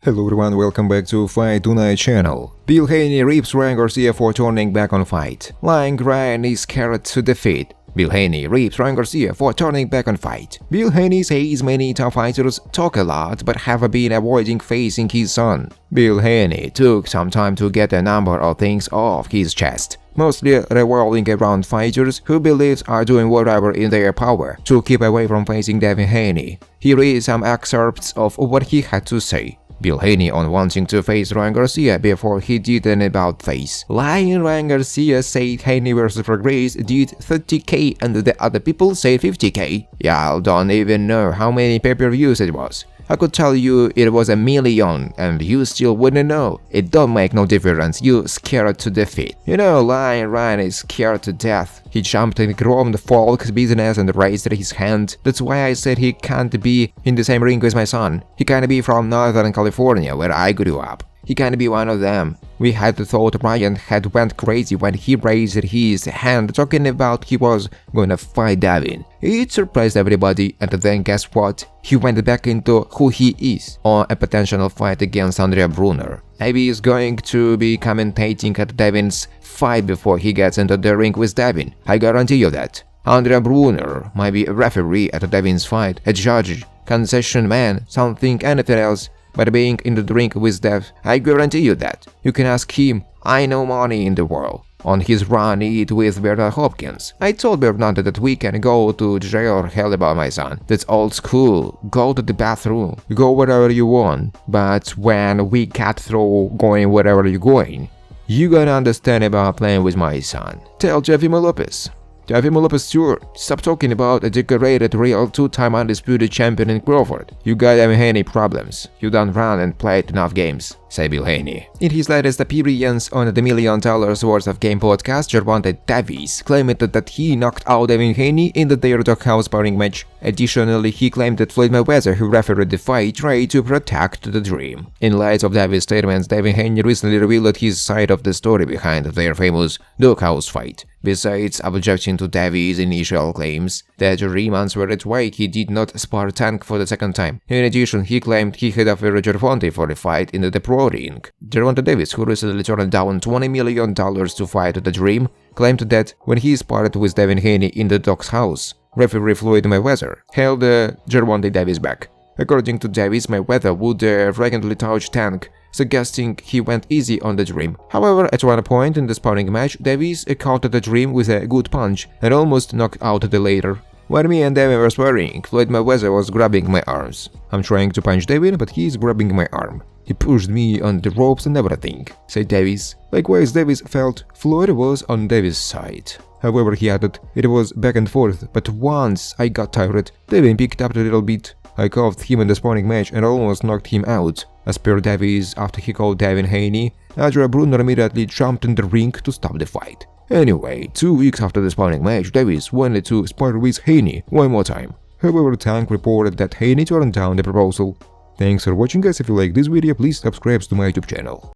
Hello everyone, welcome back to Fight Tonight channel. Bill Haney rips Ryan Garcia for turning back on fight. Lying Ryan is scared to defeat. Bill Haney rips Ryan Garcia for turning back on fight. Bill Haney says many top fighters talk a lot but have been avoiding facing his son. Bill Haney took some time to get a number of things off his chest, mostly revolving around fighters who believes are doing whatever in their power to keep away from facing Devin Haney. Here is some excerpts of what he had to say. Bill Haney on wanting to face Ryan Garcia before he did an about-face. Lying Ryan Garcia said Haney vs Prograis did 30k and the other people said 50k. Y'all don't even know how many pay-per-views it was. I could tell you it was 1 million and you still wouldn't know. It don't make no difference, you scared to defeat. You know, Lying Ryan is scared to death. He jumped and groomed folk's business and raised his hand. That's why I said he can't be in the same ring with my son. He can't be from Northern California where I grew up. He can't be one of them. We had thought Ryan had went crazy when he raised his hand talking about he was gonna fight Devin. It surprised everybody, and then guess what? He went back into who he is on a potential fight against Andre Brunner. Maybe he's going to be commentating at Devin's fight before he gets into the ring with Devin. I guarantee you that. Andre Brunner might be a referee at Devin's fight, a judge, concession man, something, anything else. But being in the ring with Dev, I guarantee you that. You can ask him. I know money in the world. On his run eat with Bernard Hopkins, I told Bernard that we can go to jail or hell about my son. That's old school. Go to the bathroom. Go wherever you want. But when we cut through going wherever you're going, you gotta understand about playing with my son. Tell Jeffy Lopez. Jeffy Lopez Stewart, stop talking about a decorated real two-time undisputed champion in Crawford. You got Devin Haney problems. You done run and played enough games, say Bill Haney. In his latest appearance on the $1 million worth of game podcast, Gervonta claimed that he knocked out Devin Haney in their doghouse sparring match. Additionally, he claimed that Floyd Mayweather, who refereed the fight, tried to protect the dream. In light of Davis' statements, Devin Haney recently revealed his side of the story behind their famous doghouse fight. Besides objecting to Davis' initial claims that 3 months were at why he did not spar Tank for the second time. In addition, he claimed he had offered Gervonta for a fight in the pro ring. Gervonta Davis, who recently turned down $20 million to fight the Dream, claimed that when he sparred with Devin Haney in the dog's house, referee Floyd Mayweather held Gervonta Davis back. According to Davis, Mayweather would frequently touch Tank, suggesting he went easy on the Dream. However, at one point in the sparring match, Davis caught the Dream with a good punch and almost knocked out the latter. When me and Devin were sparring, Floyd Mayweather was grabbing my arms. I'm trying to punch Devin, but he's grabbing my arm. He pushed me on the ropes and everything, said Davis. Likewise, Davis felt Floyd was on Davis' side. However, he added, it was back and forth, but once I got tired, Devin picked up a little bit. I cuffed him in the sparring match and almost knocked him out. As per Davis, after he called Devin Haney, Andre Brunner immediately jumped in the ring to stop the fight. Anyway, 2 weeks after the sparring match, Davis wanted to spar with Haney one more time. However, Tank reported that Haney turned down the proposal. Thanks for watching guys. If you like this video, please subscribe to my YouTube channel.